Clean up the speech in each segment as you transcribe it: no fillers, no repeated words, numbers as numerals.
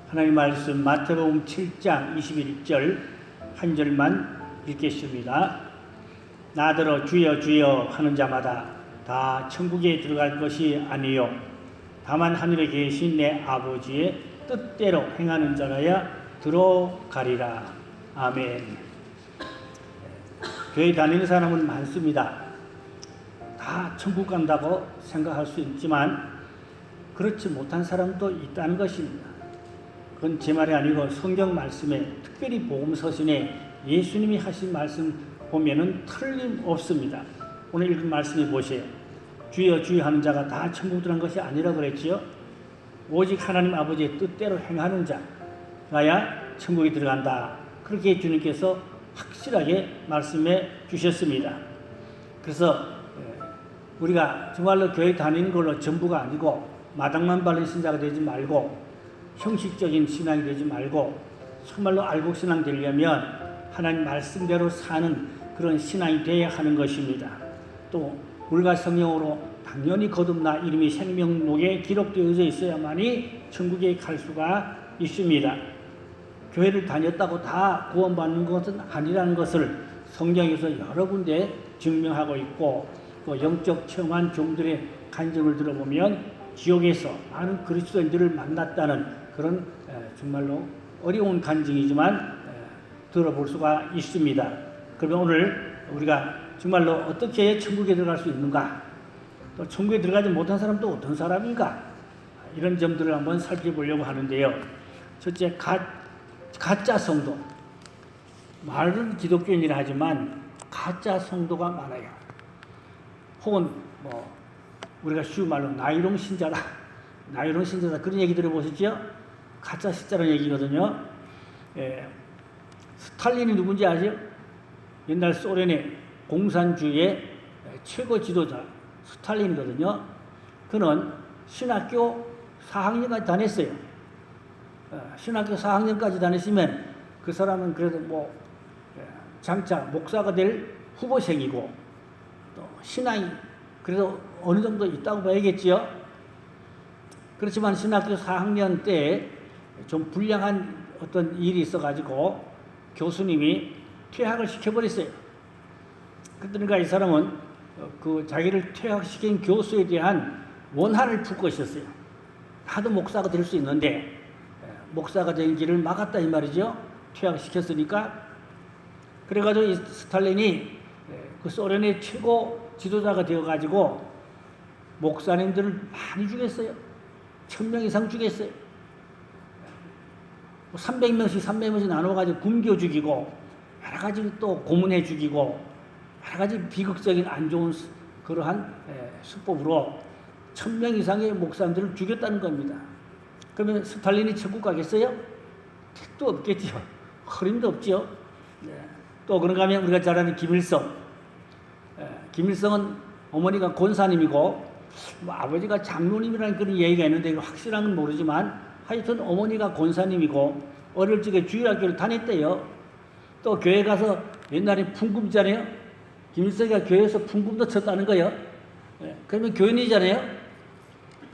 하나님 말씀 마태복음 7장 21절 한 절만 읽겠습니다. 나더러 주여 주여 하는 자마다 다 천국에 들어갈 것이 아니요 다만 하늘에 계신 내 아버지의 뜻대로 행하는 자라야 들어가리라. 아멘. 교회 다니는 사람은 많습니다. 다 천국 간다고 생각할 수 있지만 그렇지 못한 사람도 있다는 것입니다. 그건 제 말이 아니고 성경 말씀에, 특별히 복음 서신에 예수님이 하신 말씀 보면은 틀림없습니다. 오늘 읽은 말씀을 보세요. 주여 주여 하는 자가 다 천국 들어간 것이 아니라고 그랬지요. 오직 하나님 아버지의 뜻대로 행하는 자라야 천국에 들어간다. 그렇게 주님께서 확실하게 말씀해 주셨습니다. 그래서 우리가 정말로 교회 다니는 걸로 전부가 아니고 마당만 밟는 신자가 되지 말고 형식적인 신앙이 되지 말고 정말로 알곡신앙 되려면 하나님 말씀대로 사는 그런 신앙이 되어야 하는 것입니다. 또 물과 성령으로 당연히 거듭나 이름이 생명록에 기록되어져 있어야만이 천국에 갈 수가 있습니다. 교회를 다녔다고 다 구원받는 것은 아니라는 것을 성경에서 여러 군데 증명하고 있고 또 영적 청한 종들의 간증을 들어보면 지옥에서 많은 그리스도인들을 만났다는 그런 정말로 어려운 간증이지만 들어볼 수가 있습니다. 그러면 오늘 우리가 정말로 어떻게 천국에 들어갈 수 있는가, 또 천국에 들어가지 못한 사람도 어떤 사람인가, 이런 점들을 한번 살펴보려고 하는데요. 첫째, 가짜 성도. 말은 기독교인이라 하지만 가짜 성도가 많아요. 혹은 우리가 쉬운 말로 나이롱 신자다, 나이롱 신자다, 그런 얘기 들어보셨죠? 가짜 신자라는 얘기거든요. 스탈린이 누군지 아세요? 옛날 소련의 공산주의의 최고 지도자 스탈린이거든요. 그는 신학교 4학년까지 다녔어요. 신학교 4학년까지 다녔으면 그 사람은 그래도 장차 목사가 될 후보생이고 또 신앙이 그래도 어느 정도 있다고 봐야겠지요. 그렇지만 신학교 4학년 때 좀 불량한 어떤 일이 있어가지고 교수님이 퇴학을 시켜버렸어요. 그러니까 이 사람은 그 자기를 퇴학시킨 교수에 대한 원한을 품고 있었어요. 나도 목사가 될 수 있는데 목사가 된 길을 막았다 이 말이죠. 퇴학시켰으니까. 그래가지고 이 스탈린이 그 소련의 최고 지도자가 되어가지고 목사님들을 많이 죽였어요. 1000명 이상 죽였어요. 300명씩 나눠가지고 굶겨 죽이고 여러 가지 또 고문해 죽이고 여러 가지 비극적인 안 좋은 그러한 수법으로 1000명 이상의 목사님들을 죽였다는 겁니다. 그러면 스탈린이 천국 가겠어요? 택도 없겠죠. 흐림도 없죠. 또 그런가 하면 우리가 잘 아는 김일성. 김일성은 어머니가 권사님이고 아버지가 장로님이라는 그런 얘기가 있는데 확실한 건 모르지만 하여튼 어머니가 권사님이고 어릴 적에 주일학교를 다녔대요. 또 교회 가서 옛날에 풍금이잖아요. 김일성이가 교회에서 풍금도 쳤다는 거예요. 그러면 교인이잖아요.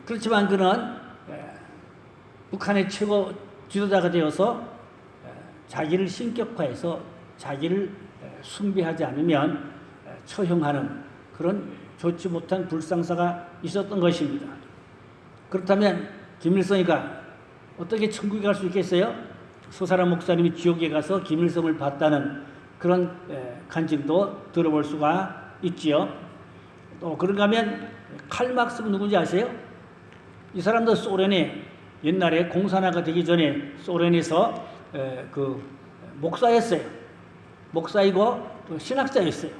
그렇지만 그는 북한의 최고 지도자가 되어서 자기를 신격화해서 자기를 숭배하지 않으면 처형하는 그런 좋지 못한 불상사가 있었던 것입니다. 그렇다면 김일성이가 어떻게 천국에 갈 수 있겠어요? 소사람 목사님이 지옥에 가서 김일성을 봤다는 그런 간증도 들어볼 수가 있지요. 또 그런가 하면 칼 막스가 누군지 아세요? 이 사람도 소련에 옛날에 공산화가 되기 전에 소련에서 그 목사였어요. 목사이고 또 신학자였어요.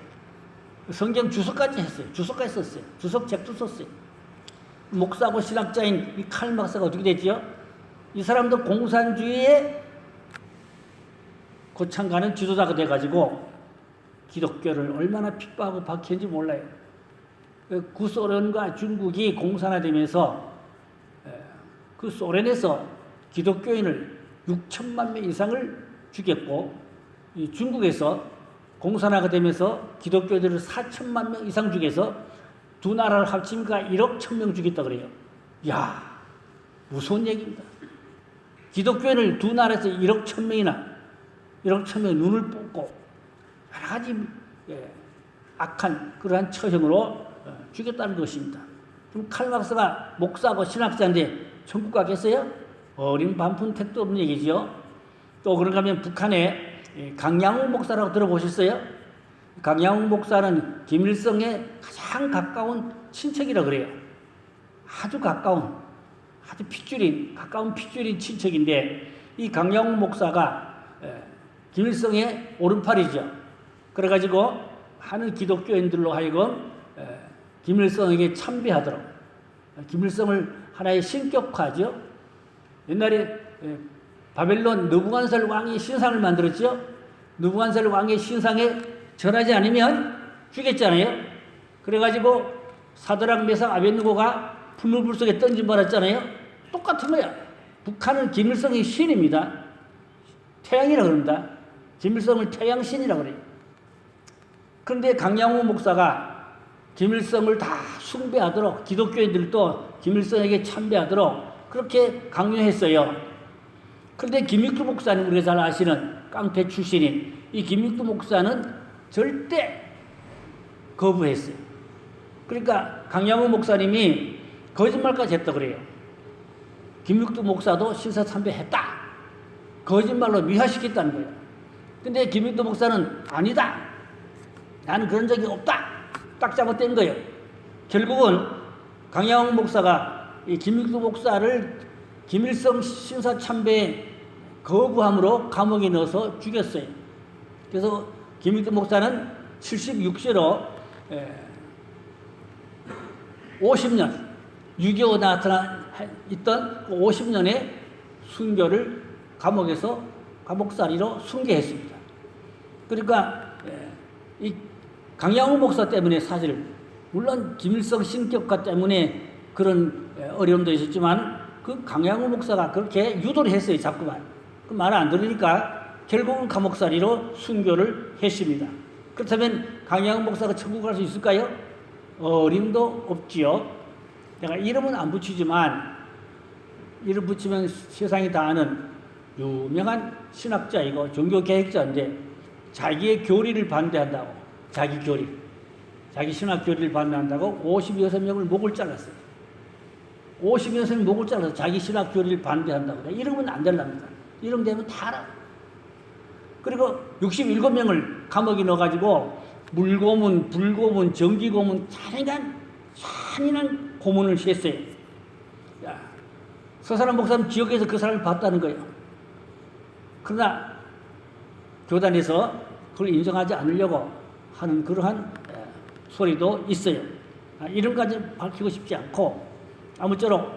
성경 주석까지 했어요. 주석까지 썼어요. 주석책도 썼어요. 목사고 신학자인 이 칼 막스가 어떻게 됐지요? 이 사람도 공산주의에 고창 가는 지도자가 돼가지고 기독교를 얼마나 핍박하고 박해했는지 몰라요. 구소련과 중국이 공산화되면서 그 소련에서 기독교인을 6천만 명 이상을 죽였고 이 중국에서 공산화가 되면서 기독교인들을 4천만 명 이상 죽여서 두 나라를 합치니까 1억 1,000명 죽였다 그래요. 이야, 무서운 얘기입니다. 기독교인을 두 나라에서 1억 1,000명이 눈을 뽑고 여러 가지 악한 그러한 처형으로 죽였다는 것입니다. 그럼 칼 박사가 목사하고 신학자인데 천국 가겠어요? 어린 반푼 택도 없는 얘기죠. 또 그런가 하면 북한의 강양욱 목사라고 들어보셨어요? 강양욱 목사는 김일성의 가장 가까운 친척이라 그래요. 아주 가까운, 아주 가까운 핏줄인 친척인데 이 강양욱 목사가 김일성의 오른팔이죠. 그래가지고 많은 기독교인들로 하여금 김일성에게 참배하도록, 김일성을 하나의 신격화죠. 옛날에 바벨론 느부갓네살 왕이 신상을 만들었죠. 느부갓네살 왕의 신상에 절하지 않으면 죽였잖아요. 그래가지고 사드락 메삭 아벳느고가 불물 속에 던짐받았잖아요. 똑같은 거야. 북한은 김일성의 신입니다. 태양이라고 그럽니다. 김일성을 태양신이라고 그래요. 그런데 강양욱 목사가 김일성을 다 숭배하도록, 기독교인들도 김일성에게 참배하도록 그렇게 강요했어요. 그런데 김익두 목사님, 우리가 잘 아시는 깡패 출신인 이 김익두 목사는 절대 거부했어요. 그러니까 강양욱 목사님이 거짓말까지 했다 그래요. 김익두 목사도 신사참배했다. 거짓말로 미화시켰다는 거예요. 근데 김익두 목사는 아니다. 나는 그런 적이 없다. 딱 잡아뗀 거예요. 결국은 강양욱 목사가 이 김익두 목사를 김일성 신사참배에 거부함으로 감옥에 넣어서 죽였어요. 그래서 김익두 목사는 76세로 50년 6.25 나타나 있던 50년의 순교를 감옥에서 감옥살이로 순교했습니다. 그러니까 이 강양욱 목사 때문에 사실 물론 김일성 신격화 때문에 그런 어려움도 있었지만 그 강양욱 목사가 그렇게 유도를 했어요. 자꾸만. 그 말 안 들으니까 결국은 감옥살이로 순교를 했습니다. 그렇다면 강양욱 목사가 천국 갈 수 있을까요? 어림도 없지요. 내가 이름은 안 붙이지만 이름 붙이면 세상이 다 아는 유명한 신학자이고 종교개혁자인데 자기의 교리를 반대한다고, 자기 교리, 자기 신학 교리를 반대한다고 56명을 목을 잘랐어요. 56명을 목을 잘라서 자기 신학 교리를 반대한다고. 이러면 안 된답니다. 이름 되면 다 알아. 그리고 67명을 감옥에 넣어가지고 물고문, 불고문, 정기고문, 잔인한 고문을 했어요. 야, 서사람 목사는 지역에서 그 사람을 봤다는 거예요. 그러나 교단에서 그걸 인정하지 않으려고 하는 그러한 소리도 있어요. 이런 까지 밝히고 싶지 않고 아무쪼록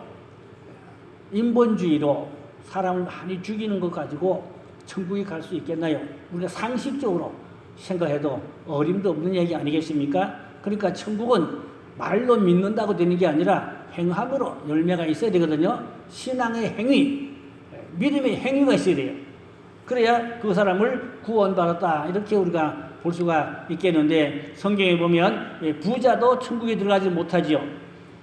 인본주의로 사람을 많이 죽이는 것 가지고 천국에 갈 수 있겠나요? 우리가 상식적으로 생각해도 어림도 없는 얘기 아니겠습니까? 그러니까 천국은 말로 믿는다고 되는 게 아니라 행함으로 열매가 있어야 되거든요. 신앙의 행위, 믿음의 행위가 있어야 돼요. 그래야 그 사람을 구원받았다 이렇게 우리가 볼 수가 있겠는데 성경에 보면 부자도 천국에 들어가지 못하지요.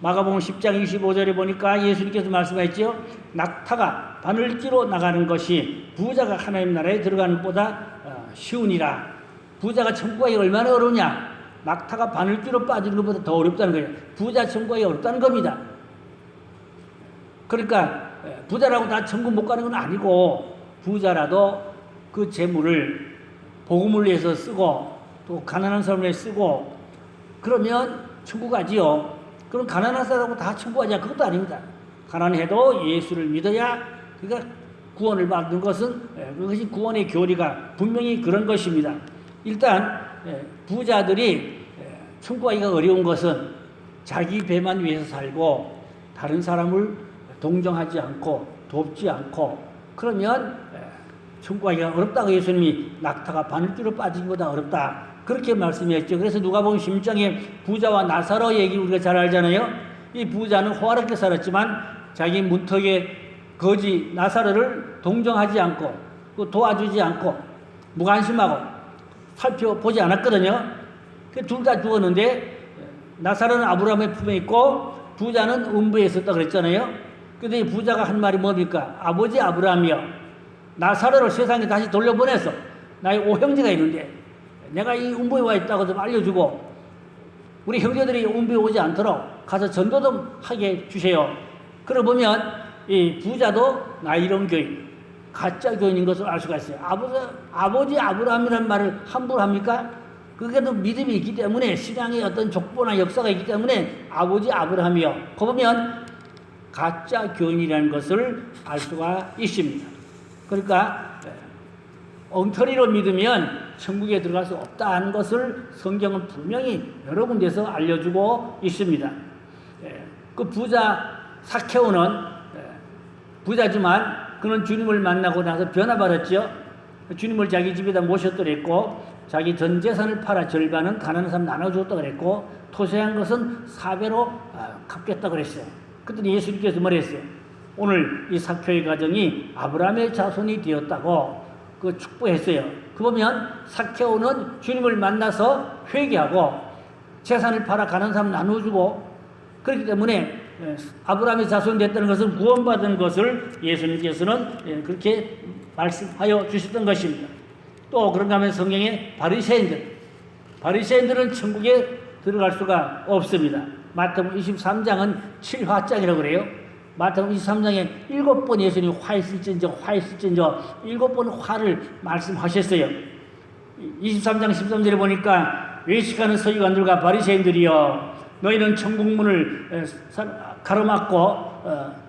마가복음 10장 25절에 보니까 예수님께서 말씀하셨죠. 낙타가 바늘귀로 나가는 것이 부자가 하나님 나라에 들어가는 것보다 쉬우니라. 부자가 천국 가기 얼마나 어려우냐. 낙타가 바늘귀로 빠지는 것보다 더 어렵다는 거예요. 부자 천국 가기 어렵다는 겁니다. 그러니까 부자라고 다 천국 못 가는 건 아니고 부자라도 그 재물을 복음을 위해서 쓰고 또 가난한 사람을 위해 쓰고 그러면 천국 가지요. 그럼 가난한 사람하고 다 천국 가냐? 그것도 아닙니다. 가난해도 예수를 믿어야 그러니까 구원을 받는 것은 그것이 구원의 교리가 분명히 그런 것입니다. 일단 부자들이 천국 가기가 어려운 것은 자기 배만 위해서 살고 다른 사람을 동정하지 않고 돕지 않고 그러면 천국 가기가 어렵다고 예수님이 낙타가 바늘귀로 빠진 것보다 어렵다. 그렇게 말씀했죠. 그래서 누가복음 16장에 부자와 나사로 얘기 우리가 잘 알잖아요. 이 부자는 호화롭게 살았지만 자기 문턱에 거지 나사로를 동정하지 않고 도와주지 않고 무관심하고 살펴보지 않았거든요. 둘 다 죽었는데 나사로는 아브라함의 품에 있고 부자는 음부에 있었다 그랬잖아요. 근데 이 부자가 한 말이 뭡니까? 아버지 아브라함이여, 나사로를 세상에 다시 돌려보내서 나의 오형제가 있는데 내가 이 운부에 와 있다고 좀 알려주고 우리 형제들이 운부에 오지 않도록 가서 전도 좀 하게 해주세요. 그러고 보면 이 부자도 나 이런 교인, 가짜 교인인 것을 알 수가 있어요. 아버지 아브라함이라는 말을 함부로 합니까? 그게 또 믿음이 있기 때문에, 신앙의 어떤 족보나 역사가 있기 때문에 아버지 아브라함이요. 그 보면 가짜 교인이라는 것을 알 수가 있습니다. 그러니까 엉터리로 믿으면 천국에 들어갈 수 없다는 것을 성경은 분명히 여러 군데서 알려주고 있습니다. 그 부자 삭개오는 부자지만 그는 주님을 만나고 나서 변화받았죠. 주님을 자기 집에다 모셨더랬고, 자기 전 재산을 팔아 절반은 가난한 사람 나눠줬다 그랬고, 토세한 것은 4배로 갚겠다 그랬어요. 그랬더니 예수님께서 뭐랬어요? 오늘 이 삭개오의 가정이 아브라함의 자손이 되었다고 그 축복했어요. 그 보면 삭개오는 주님을 만나서 회개하고 재산을 팔아 가난한 사람 나눠주고, 그렇기 때문에 아브라함의 자손이 됐다는 것은 구원받은 것을 예수님께서는 그렇게 말씀하여 주셨던 것입니다. 또 그런가 하면 성경에 바리새인들은 천국에 들어갈 수가 없습니다. 마태복음 23장은 7화장이라고 그래요. 마태복음 23장에 7번 예수님이 화했을진저 7번 화를 말씀하셨어요. 23장 13절에 보니까 외식하는 서기관들과 바리새인들이여, 너희는 천국문을 가로막고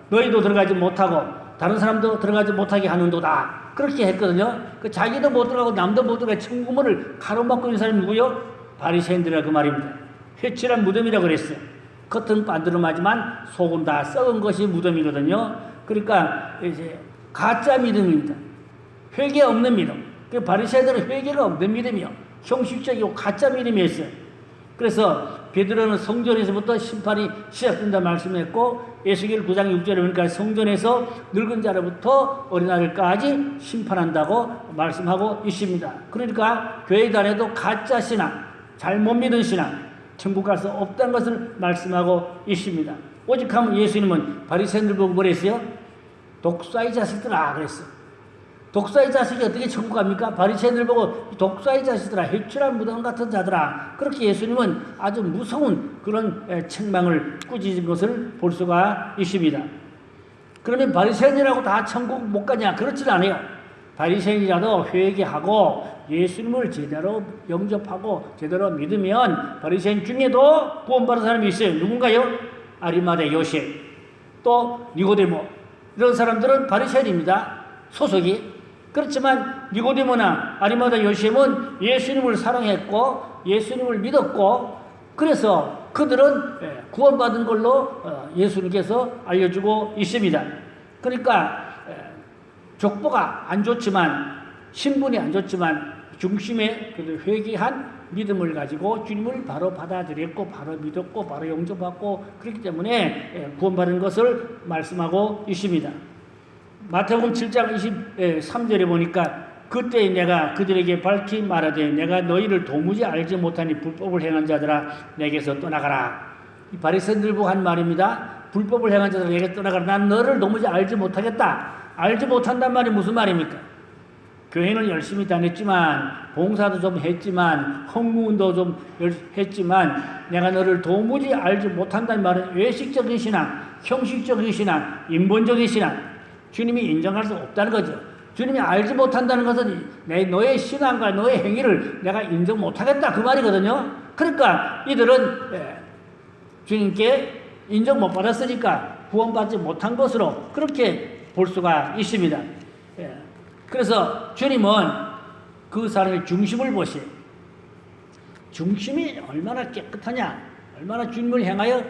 너희도 들어가지 못하고 다른 사람도 들어가지 못하게 하는도다. 그렇게 했거든요. 그 자기도 못 들어가고 남도 못 들어가게 천국문을 가로막고 있는 사람이 누구요? 바리새인들이라 그 말입니다. 회칠한 무덤이라고 그랬어요. 겉은 반드름하지만 속은 다 썩은 것이 무덤이거든요. 그러니까 이제 가짜 믿음입니다. 회개 없는 믿음. 그 바리새인들은 회개가 없는 믿음이요, 형식적이고 가짜 믿음이었어요. 그래서 베드로는 성전에서부터 심판이 시작된다 말씀했고, 에스겔 9장 6절에 보니까 성전에서 늙은 자로부터 어린아이까지 심판한다고 말씀하고 있습니다. 그러니까 교회 다녀도 가짜 신앙, 잘못 믿은 신앙, 천국 갈 수 없다는 것을 말씀하고 있습니다. 오직하면 예수님은 바리새인들 보고 뭐랬어요? 독사의 자식들아 그랬어요. 독사의 자식이 어떻게 천국 갑니까? 바리새인들 보고 독사의 자식들아, 회출한 무덤 같은 자들아, 그렇게 예수님은 아주 무서운 그런 책망을 꾸짖은 것을 볼 수가 있습니다. 그러면 바리새인이라고 다 천국 못 가냐? 그렇지는 않아요. 바리새인이라도 회개하고 예수님을 제대로 영접하고 제대로 믿으면 바리새인 중에도 구원받은 사람이 있어요. 누군가요? 아리마대 요셉, 또 니고데모, 이런 사람들은 바리새인입니다. 소속이. 그렇지만 니고데모나 아리마대 요셉은 예수님을 사랑했고 예수님을 믿었고, 그래서 그들은 구원받은 걸로 예수님께서 알려주고 있습니다. 그러니까 족보가 안 좋지만, 신분이 안 좋지만 중심에 회개한 믿음을 가지고 주님을 바로 받아들였고 바로 믿었고 바로 영접받고, 그렇기 때문에 구원받은 것을 말씀하고 있습니다. 마태복음 7장 23절에 보니까 그때 내가 그들에게 밝히 말하되 내가 너희를 도무지 알지 못하니 불법을 행한 자들아 내게서 떠나가라. 이 바리새인들 보고 한 말입니다. 불법을 행한 자들아 내게 떠나가라. 난 너를 도무지 알지 못하겠다. 알지 못한단 말이 무슨 말입니까? 교회는 열심히 다녔지만, 봉사도 좀 했지만, 헌금운도 좀 했지만 내가 너를 도무지 알지 못한다는 말은 외식적인 신앙, 형식적인 신앙, 인본적인 신앙, 주님이 인정할 수 없다는 거죠. 주님이 알지 못한다는 것은 너의 신앙과 너의 행위를 내가 인정 못하겠다 그 말이거든요. 그러니까 이들은 주님께 인정 못 받았으니까 구원받지 못한 것으로 그렇게 볼 수가 있습니다. 그래서 주님은 그 사람의 중심을 보세요. 중심이 얼마나 깨끗하냐, 얼마나 주님을 향하여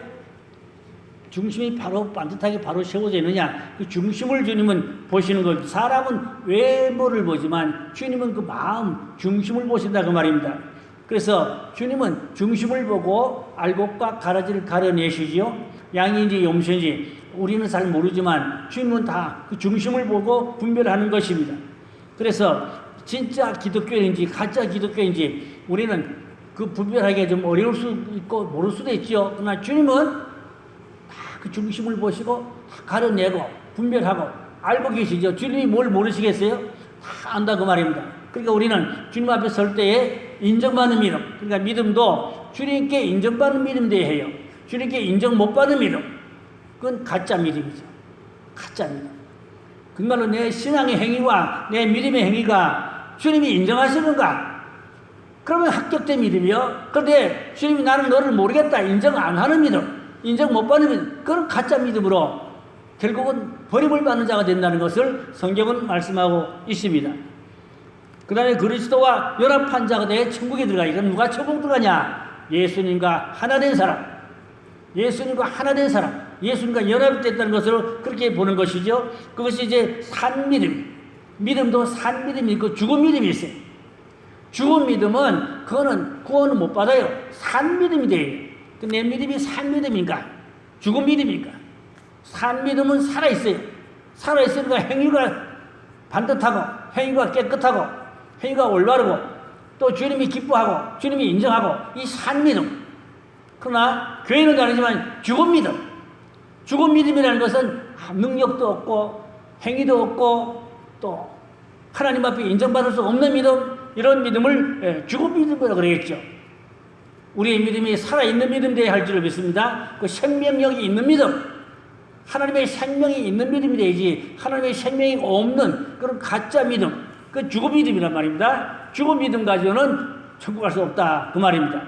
중심이 바로 반듯하게 바로 세워져 있느냐, 그 중심을 주님은 보시는 것. 사람은 외모를 보지만 주님은 그 마음 중심을 보신다 그 말입니다. 그래서 주님은 중심을 보고 알곡과 가라지를 가려내시지요. 양인지 염소인지 우리는 잘 모르지만 주님은 다 그 중심을 보고 분별하는 것입니다. 그래서 진짜 기독교인지 가짜 기독교인지 우리는 그 분별하기가 좀 어려울 수 있고 모를 수도 있죠. 그러나 주님은 다 그 중심을 보시고 가려내고 분별하고 알고 계시죠? 주님이 뭘 모르시겠어요? 다 안다 그 말입니다. 그러니까 우리는 주님 앞에 설 때에 인정받는 믿음, 그러니까 믿음도 주님께 인정받는 믿음 돼야 해요. 주님께 인정 못 받는 믿음, 그건 가짜 믿음이죠. 가짜 믿음. 정말로 내 신앙의 행위와 내 믿음의 행위가 주님이 인정하시는가? 그러면 합격된 믿음이요. 그런데 주님이 나는 너를 모르겠다, 인정 안 하는 믿음, 인정 못 받는 믿음, 그런 가짜 믿음으로 결국은 버림을 받는 자가 된다는 것을 성경은 말씀하고 있습니다. 그 다음에 그리스도와 연합한 자가 돼 천국에 들어가. 이건 누가 천국 들어가냐? 예수님과 하나 된 사람. 예수님과 하나 된 사람. 예수님과 연합됐다는 것을 그렇게 보는 것이죠. 그것이 이제 산 믿음. 믿음도 산 믿음이 있고 죽은 믿음이 있어요. 죽은 믿음은 그거는 구원을 못 받아요. 산 믿음이 돼요. 내 믿음이 산 믿음인가? 죽은 믿음인가? 산 믿음은 살아있어요. 살아있으니까 행위가 반듯하고 행위가 깨끗하고 행위가 올바르고 또 주님이 기뻐하고 주님이 인정하고 이 산 믿음. 그러나 교회는 다르지만 죽은 믿음. 죽은 믿음이라는 것은 능력도 없고 행위도 없고 또 하나님 앞에 인정받을 수 없는 믿음, 이런 믿음을 죽은 믿음이라고 그러겠죠. 우리의 믿음이 살아있는 믿음 되어야 할 줄을 믿습니다. 그 생명력이 있는 믿음, 하나님의 생명이 있는 믿음이 되야지 하나님의 생명이 없는 그런 가짜 믿음, 그 죽은 믿음이란 말입니다. 죽은 믿음 가지고는 천국 갈 수 없다 그 말입니다.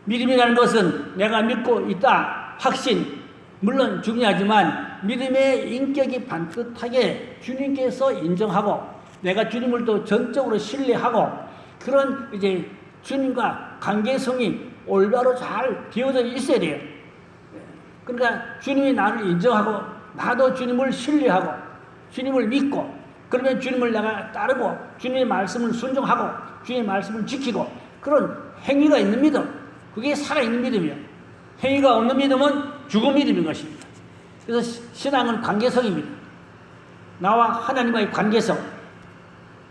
믿음이라는 것은 내가 믿고 있다, 확신, 물론 중요하지만 믿음의 인격이 반듯하게 주님께서 인정하고 내가 주님을 또 전적으로 신뢰하고 그런 이제 주님과 관계성이 올바로 잘 되어져 있어야 돼요. 그러니까 주님이 나를 인정하고 나도 주님을 신뢰하고 주님을 믿고 그러면 주님을 내가 따르고 주님의 말씀을 순종하고 주님의 말씀을 지키고 그런 행위가 있는 믿음, 그게 살아있는 믿음이에요. 행위가 없는 믿음은 죽은 믿음인 것입니다. 그래서 신앙은 관계성입니다. 나와 하나님과의 관계성,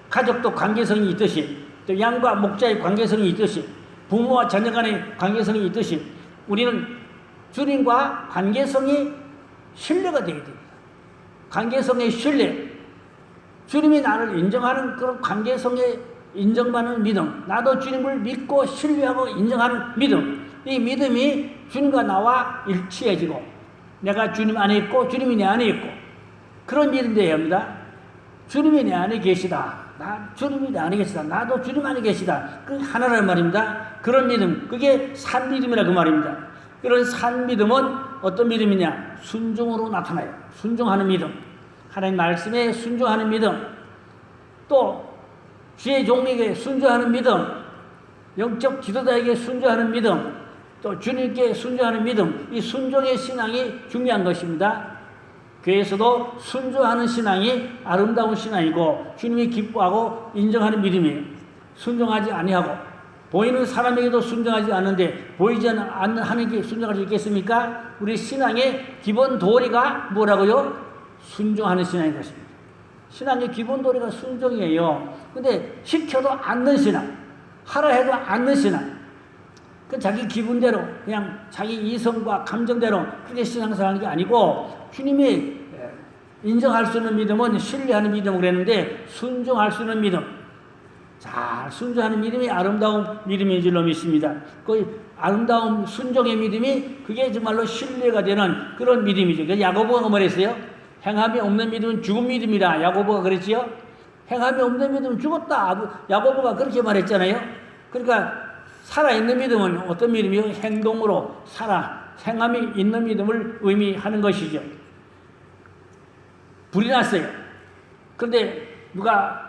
가족도 관계성이 있듯이 또 양과 목자의 관계성이 있듯이 부모와 자녀 간의 관계성이 있듯이 우리는 주님과 관계성이 신뢰가 되어야 됩니다. 관계성의 신뢰, 주님이 나를 인정하는 그런 관계성에 인정받는 믿음, 나도 주님을 믿고 신뢰하고 인정하는 믿음, 이 믿음이 주님과 나와 일치해지고 내가 주님 안에 있고 주님이 내 안에 있고 그런 믿음 되어야 합니다. 주님이 내 안에 계시다, 주님이 내 안에 계시다, 나도 주님 안에 계시다, 그 하나라는 말입니다. 그런 믿음, 그게 산 믿음이라 그 말입니다. 그런 산 믿음은 어떤 믿음이냐? 순종으로 나타나요. 순종하는 믿음, 하나님 말씀에 순종하는 믿음, 또 주의 종에게 순종하는 믿음, 영적 지도자에게 순종하는 믿음, 또 주님께 순종하는 믿음, 이 순종의 신앙이 중요한 것입니다. 교회에서도 순종하는 신앙이 아름다운 신앙이고 주님이 기뻐하고 인정하는 믿음이에요. 순종하지 아니하고 보이는 사람에게도 순종하지 않는데 보이지 않는 하나님께 순종할 수 있겠습니까? 우리 신앙의 기본 도리가 뭐라고요? 순종하는 신앙인 것입니다. 신앙의 기본 도리가 순종이에요. 근데 시켜도 않는 신앙, 하라 해도 않는 신앙, 그 자기 기분대로 그냥 자기 이성과 감정대로 그렇게 신앙생활하는 게 아니고 주님이 인정할 수 있는 믿음은 신뢰하는 믿음을 그랬는데 순종할 수 있는 믿음, 잘 순종하는 믿음이 아름다운 믿음인 줄로 믿습니다. 그 아름다운 순종의 믿음이 그게 정말로 신뢰가 되는 그런 믿음이죠. 그래서 야고보가 뭐랬어요? 행함이 없는 믿음은 죽은 믿음이라 야고보가 그랬지요. 행함이 없는 믿음은 죽었다, 야고보가 그렇게 말했잖아요. 그러니까 살아있는 믿음은 어떤 믿음이요? 행동으로 행함이 있는 믿음을 의미하는 것이죠. 불이 났어요. 그런데 누가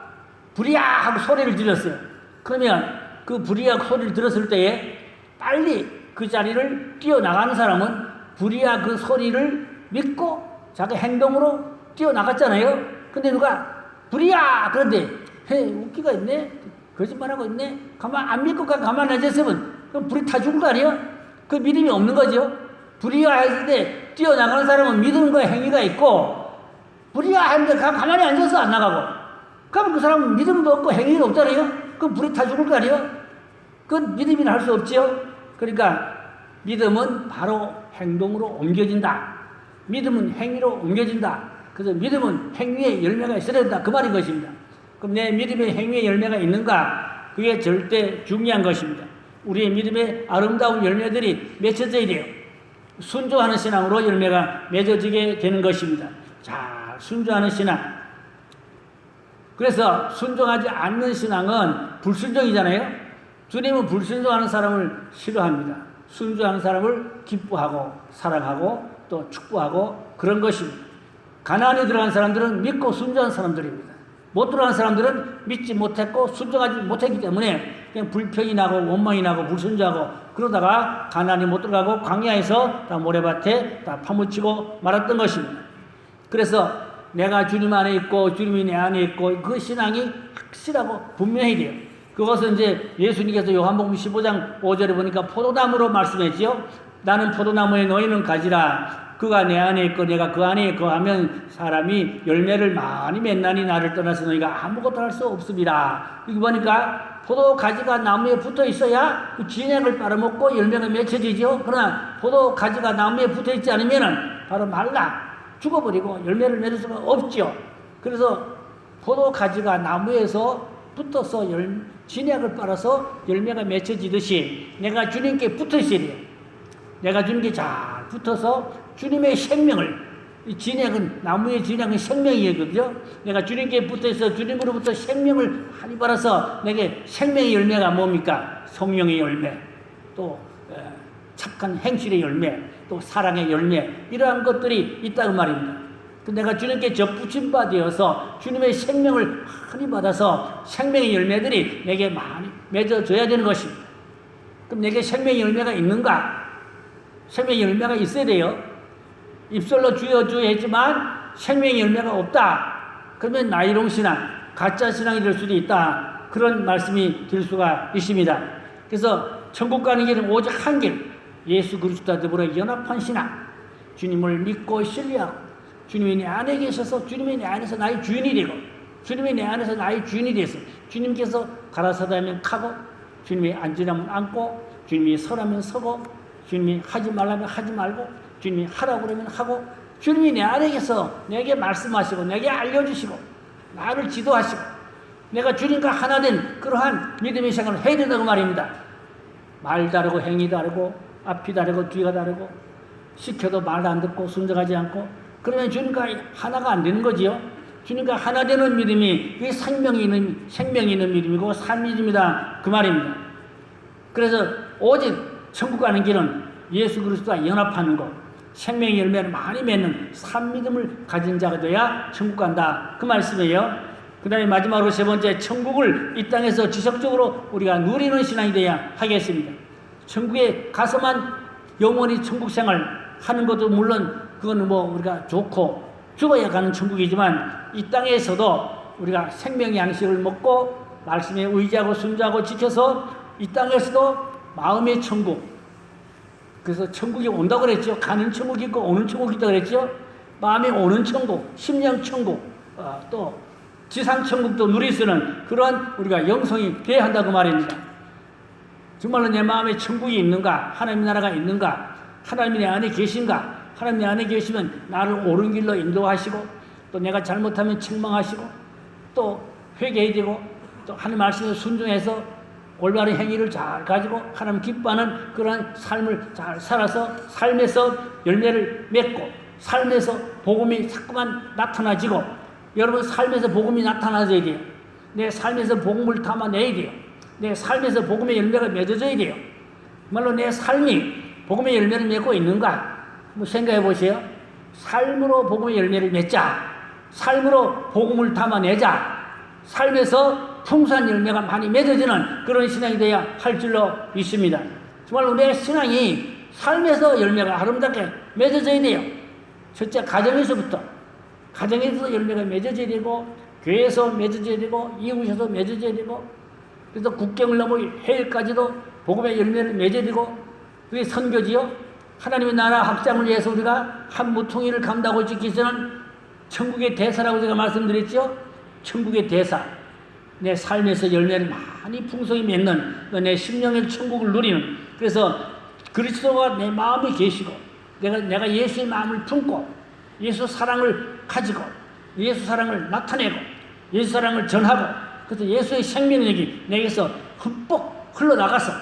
불이야 하고 소리를 질렀어요. 그러면 그 불이야 소리를 들었을 때에 빨리 그 자리를 뛰어나가는 사람은 불이야 그 소리를 믿고 자기 행동으로 뛰어나갔잖아요. 근데 누가 불이야 그런데 웃기가 있네, 거짓말하고 있네, 안 믿고 가만히 앉았으면 그럼 불이 타 죽을 거 아니에요? 그 믿음이 없는 거죠. 불이야 했을 때 뛰어나가는 사람은 믿음과 행위가 있고 불이야 하는데 가만히 앉아서 안 나가고 그러면 그 사람은 믿음도 없고 행위도 없잖아요. 그럼 불이 타 죽을 거 아니에요? 그건 믿음이라 할 수 없지요. 그러니까 믿음은 바로 행동으로 옮겨진다. 믿음은 행위로 옮겨진다. 그래서 믿음은 행위의 열매가 있어야 된다. 그 말인 것입니다. 그럼 내 믿음의 행위의 열매가 있는가? 그게 절대 중요한 것입니다. 우리의 믿음의 아름다운 열매들이 맺혀져야 돼요. 순종하는 신앙으로 열매가 맺어지게 되는 것입니다. 자, 순종하는 신앙. 그래서 순종하지 않는 신앙은 불순종이잖아요. 주님은 불순종하는 사람을 싫어합니다. 순종하는 사람을 기뻐하고 사랑하고 또 축복하고 그런 것입니다. 가나안에 들어간 사람들은 믿고 순종한 사람들입니다. 못 들어간 사람들은 믿지 못했고 순종하지 못했기 때문에 그냥 불평이 나고 원망이 나고 불순종하고 그러다가 가나안에 못 들어가고 광야에서 다 모래밭에 다 파묻히고 말았던 것입니다. 그래서 내가 주님 안에 있고 주님이 내 안에 있고 그 신앙이 확실하고 분명해야 돼요. 그것은 이제 예수님께서 요한복음 15장 5절에 보니까 포도나무로 말씀했지요. 나는 포도나무에 너희는 가지라. 그가 내 안에 있고 내가 그 안에 거하면 사람이 열매를 많이 맺나니 나를 떠나서 너희가 아무것도 할 수 없습니다. 여기 보니까 포도 가지가 나무에 붙어 있어야 그 진액을 빨아먹고 열매가 맺혀지죠. 그러나 포도 가지가 나무에 붙어 있지 않으면은 바로 말라 죽어버리고 열매를 맺을 수가 없죠. 그래서 포도 가지가 나무에서 붙어서 진액을 빨아서 열매가 맺혀지듯이 내가 주님께 붙어 있어야 돼요. 내가 주님께 잘 붙어서 주님의 생명을, 이 진액은, 나무의 진액은 생명이거든요. 내가 주님께 붙어 있어 주님으로부터 생명을 많이 받아서 내게 생명의 열매가 뭡니까? 성령의 열매, 또 착한 행실의 열매, 또 사랑의 열매, 이러한 것들이 있다고 말입니다. 내가 주님께 접붙임 바 되어서 주님의 생명을 많이 받아서 생명의 열매들이 내게 많이 맺어져야 되는 것입니다. 그럼 내게 생명의 열매가 있는가? 생명의 열매가 있어야 돼요. 입술로 주여 주여 했지만 생명의 열매가 없다. 그러면 나이롱 신앙, 가짜 신앙이 될 수도 있다. 그런 말씀이 될 수가 있습니다. 그래서 천국 가는 길은 오직 한 길, 예수 그리스도와 더불어 연합한 신앙, 주님을 믿고 신뢰하고 주님이 내 안에 계셔서 주님이 내 안에서 나의 주인이 되고 주님이 내 안에서 나의 주인이 돼서 주님께서 가라사다면 가고 주님이 앉으라면 앉고 주님이 서라면 서고 주님이 하지 말라면 하지 말고 주님이 하라고 그러면 하고 주님이 내 안에 계서 내게 말씀하시고 내게 알려주시고 나를 지도하시고 내가 주님과 하나 된 그러한 믿음의 생활을 해야 된다고 말입니다. 말 다르고 행위 다르고 앞이 다르고 뒤가 다르고 시켜도 말 안 듣고 순종하지 않고 그러면 주님과 하나가 안 되는 거지요. 주님과 하나 되는 믿음이 그게 생명이 있는 믿음이고 산 믿음이다 그 말입니다. 그래서 오직 천국 가는 길은 예수 그리스도와 연합하는 것, 생명의 열매를 많이 맺는 산 믿음을 가진 자가 돼야 천국 간다 그 말씀이에요. 그 다음에 마지막으로 세 번째, 천국을 이 땅에서 지속적으로 우리가 누리는 신앙이 돼야 하겠습니다. 천국에 가서만 영원히 천국 생활 하는 것도 물론 그거는 뭐 우리가 좋고 죽어야 가는 천국이지만 이 땅에서도 우리가 생명의 양식을 먹고 말씀에 의지하고 순종하고 지켜서 이 땅에서도 마음의 천국, 그래서 천국이 온다고 그랬죠. 가는 천국이 있고 오는 천국이 있다고 그랬죠. 마음에 오는 천국, 심령 천국, 또 지상 천국도 누릴 수 있는 그러한 우리가 영성이 돼야 한다고 말입니다. 정말로 내 마음에 천국이 있는가? 하나님 나라가 있는가? 하나님이 내 안에 계신가? 하나님 내 안에 계시면 나를 옳은 길로 인도하시고 또 내가 잘못하면 책망하시고 또 회개해야 되고 또 하나님 말씀에 순종해서 올바른 행위를 잘 가지고 하나님 기뻐하는 그런 삶을 잘 살아서 삶에서 열매를 맺고 삶에서 복음이 자꾸만 나타나지고 여러분 삶에서 복음이 나타나져야 돼요. 내 삶에서 복음을 담아내야 돼요. 내 삶에서 복음의 열매가 맺어져야 돼요. 정말로 내 삶이 복음의 열매를 맺고 있는가? 한번 생각해 보세요. 삶으로 복음의 열매를 맺자. 삶으로 복음을 담아내자. 삶에서 풍성한 열매가 많이 맺어지는 그런 신앙이 되어야 할 줄로 믿습니다. 정말로 내 신앙이 삶에서 열매가 아름답게 맺어져야 돼요. 첫째, 가정에서부터. 가정에서 열매가 맺어져야 되고 교회에서 맺어져야 되고 이웃에서 맺어져야 되고 그래서 국경을 넘어 해외까지도 복음의 열매를 맺어야 되고 그게 선교지요. 하나님의 나라 확장을 위해서 우리가 한 무통일을 감당하고 지키기 위해서는 천국의 대사라고 제가 말씀드렸죠. 천국의 대사. 내 삶에서 열매를 많이 풍성히 맺는 내 심령의 천국을 누리는, 그래서 그리스도가 내 마음에 계시고 내가 예수의 마음을 품고 예수 사랑을 가지고 예수 사랑을 나타내고 예수 사랑을 전하고 그래서 예수의 생명력이 내게서 흠뻑 흘러나가서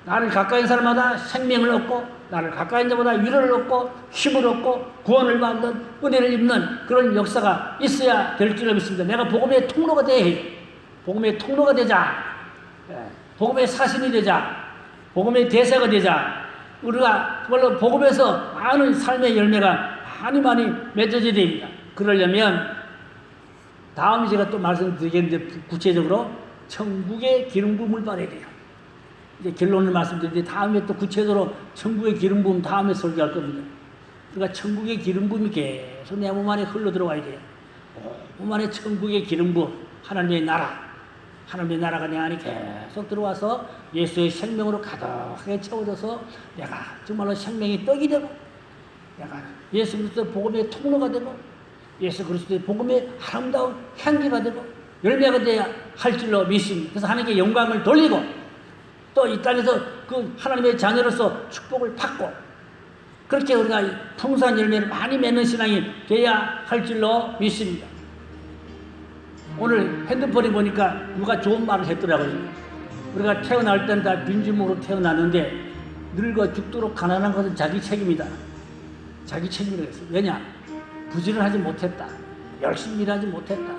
나를 가까이 있는 사람마다 생명을 얻고 나를 가까이 있는 자마다 위로를 얻고 힘을 얻고 구원을 받는 은혜를 입는 그런 역사가 있어야 될 줄로 믿습니다. 내가 복음의 통로가 되어야 해요. 복음의 통로가 되자. 복음의 사신이 되자. 복음의 대사가 되자. 우리가 정말로 복음에서 많은 삶의 열매가 많이 맺어져야 됩니다. 그러려면 다음에 제가 또 말씀드리겠는데 구체적으로 천국의 기름 부음을 받아야 돼요. 이제 결론을 말씀드리는데 다음에 또 구체적으로 천국의 기름 부음 다음에 설교할 겁니다. 그러니까 천국의 기름 부음이 계속 내 몸 안에 흘러 들어와야 돼요. 몸 안에 천국의 기름 부음, 하나님의 나라가 내 안에 계속 들어와서 예수의 생명으로 가득하게 채워져서 내가 정말로 생명의 떡이 되고 내가 예수 그리스도의 복음의 통로가 되고 예수 그리스도의 복음의 아름다운 향기가 되고 열매가 돼야 할 줄로 믿습니다. 그래서 하나님께 영광을 돌리고 또 이 땅에서 그 하나님의 자녀로서 축복을 받고 그렇게 우리가 풍성한 열매를 많이 맺는 신앙이 돼야 할 줄로 믿습니다. 오늘 핸드폰에 보니까 누가 좋은 말을 했더라고요. 우리가 태어날 때는 다 빈주먹으로 태어났는데 늙어 죽도록 가난한 것은 자기 책임이다. 자기 책임이라고 했어요. 왜냐? 부지런하지 못했다. 열심히 일하지 못했다.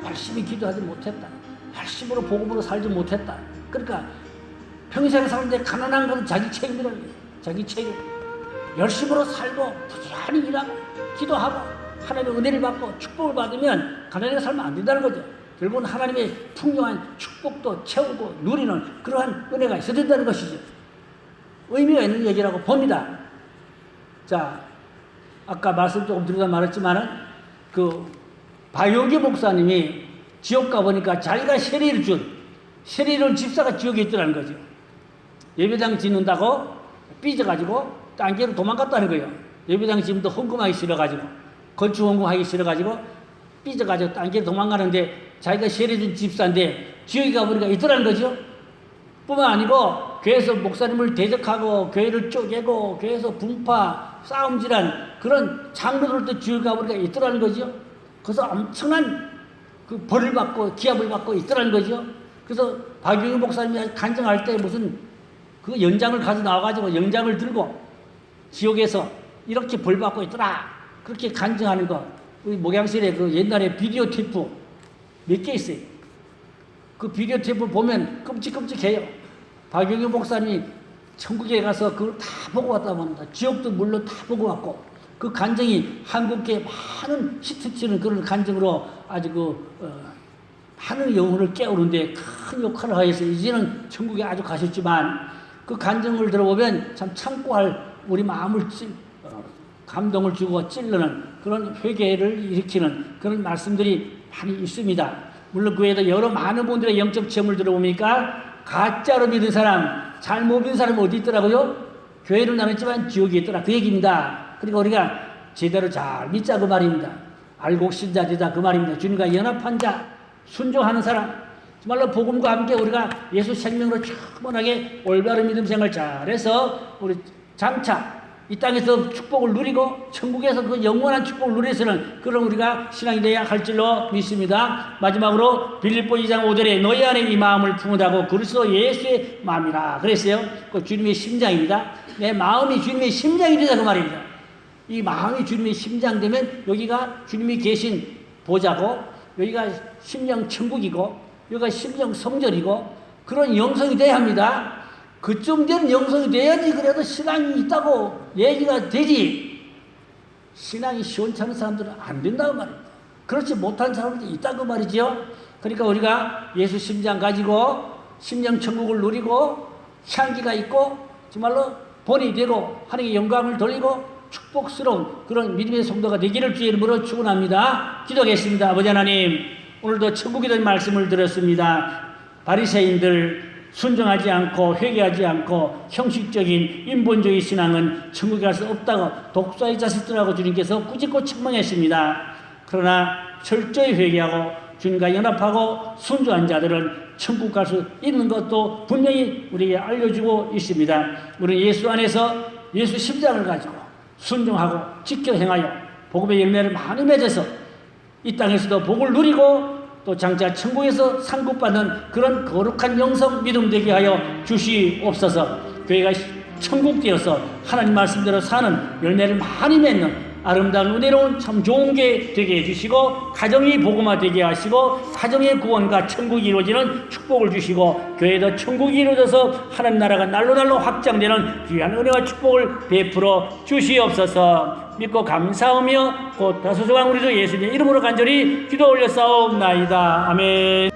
열심히 기도하지 못했다. 열심으로 복음으로 살지 못했다. 그러니까 평생 사는데 가난한 것은 자기 책임이라고 해요. 자기 책임. 열심으로 살고 부지런히 일하고 기도하고 하나님의 은혜를 받고 축복을 받으면 가난하게 살면 안 된다는 거죠. 결국은 하나님의 풍요한 축복도 채우고 누리는 그러한 은혜가 있어야 된다는 것이죠. 의미가 있는 얘기라고 봅니다. 자, 아까 말씀 조금 드리다 말했지만은 그 박용기 목사님이 지옥 가보니까 자기가 세리를 세리를 집사가 지옥에 있더라는 거죠. 예배당 짓는다고 삐져가지고 딴 길로 도망갔다는 거예요. 예배당 지금도 헌금하기 싫어가지고 건축 헌금하기 싫어가지고 삐져가지고 딴 길로 도망가는데 자기가 세리준 집사인데 지옥에 가보니까 있더라는 거죠. 뿐만 아니고 교회에서 목사님을 대적하고 교회를 쪼개고 교회에서 분파 싸움질한 그런 장로들도 지옥에 가보니까 있더라는 거죠. 그래서 엄청난 그 벌을 받고 기합을 받고 있더라는 거죠. 그래서 박용희 목사님이 간증할 때 무슨 그 연장을 가져 나와가지고 연장을 들고 지옥에서 이렇게 벌 받고 있더라. 그렇게 간증하는 거. 우리 목양실에 그 옛날에 비디오 테이프 몇 개 있어요. 그 비디오 테이프 보면 끔찍끔찍해요. 박용희 목사님이 천국에 가서 그걸 다 보고 왔다고 합니다. 지옥도 물론 다 보고 왔고 그 간증이 한국계 많은 히트치는 그런 간증으로 아주 많은 영혼을 깨우는데 큰 역할을 하여서 이제는 천국에 아주 가셨지만 그 간증을 들어보면 참 참고할 우리 마음을 감동을 주고 찔르는 그런 회개를 일으키는 그런 말씀들이 많이 있습니다. 물론 그 외에도 여러 많은 분들의 영적 체험을 들어보니까 가짜로 믿은 사람, 잘못 믿은 사람이 어디 있더라고요? 교회를 나눴지만 지옥에 있더라. 그 얘기입니다. 그러니까 우리가 제대로 잘 믿자 그 말입니다. 알고 신자 되자 그 말입니다. 주님과 연합한 자, 순종하는 사람, 정말로 복음과 함께 우리가 예수 생명으로 충분하게 올바른 믿음 생활 잘해서 우리 장차 이 땅에서 축복을 누리고 천국에서 그 영원한 축복을 누리서는 그런 우리가 신앙이 되어야 할 줄로 믿습니다. 마지막으로 빌립보 2장 5절에 너희 안에 이 마음을 품으라고 그리스도 예수의 마음이라 그랬어요. 그 주님의 심장입니다. 내 마음이 주님의 심장이 되자 그 말입니다. 이 마음이 주님의 심장 되면 여기가 주님이 계신 보좌고 여기가 심령 천국이고 여기가 심령 성전이고 그런 영성이 돼야 합니다. 그쯤 되는 영성이 돼야지 그래도 신앙이 있다고 얘기가 되지. 신앙이 시원찮은 사람들은 안 된다고 말입니다. 그렇지 못한 사람들이 있다고 말이죠. 그러니까 우리가 예수 심장 가지고 심령 천국을 누리고 향기가 있고 정말로 본이 되고 하나님의 영광을 돌리고 축복스러운 그런 믿음의 성도가 되기를 주의 이름으로 축원합니다. 기도하겠습니다. 아버지 하나님, 오늘도 천국에 대한 말씀을 들었습니다. 바리새인들 순종하지 않고 회개하지 않고 형식적인 인본주의 신앙은 천국에 갈 수 없다고 독사의 자식들하고 주님께서 꾸짖고 책망했습니다. 그러나 철저히 회개하고 주님과 연합하고 순종한 자들은 천국 갈 수 있는 것도 분명히 우리에게 알려주고 있습니다. 우리 예수 안에서 예수 심장을 가지고 순종하고 지켜 행하여 복음의 열매를 많이 맺어서 이 땅에서도 복을 누리고 또 장차 천국에서 상급받는 그런 거룩한 영성 믿음 되게 하여 주시옵소서. 교회가 천국되어서 하나님 말씀대로 사는 열매를 많이 맺는 아름다운 은혜로운 참 좋은 게 되게 해주시고 가정이 복음화 되게 하시고 가정의 구원과 천국이 이루어지는 축복을 주시고 교회도 천국이 이루어져서 하나님 나라가 날로 확장되는 귀한 은혜와 축복을 베풀어 주시옵소서. 믿고 감사하며 곧 다소so강 우리 주 예수님 이름으로 간절히 기도 올려 싸움나이다. 아멘.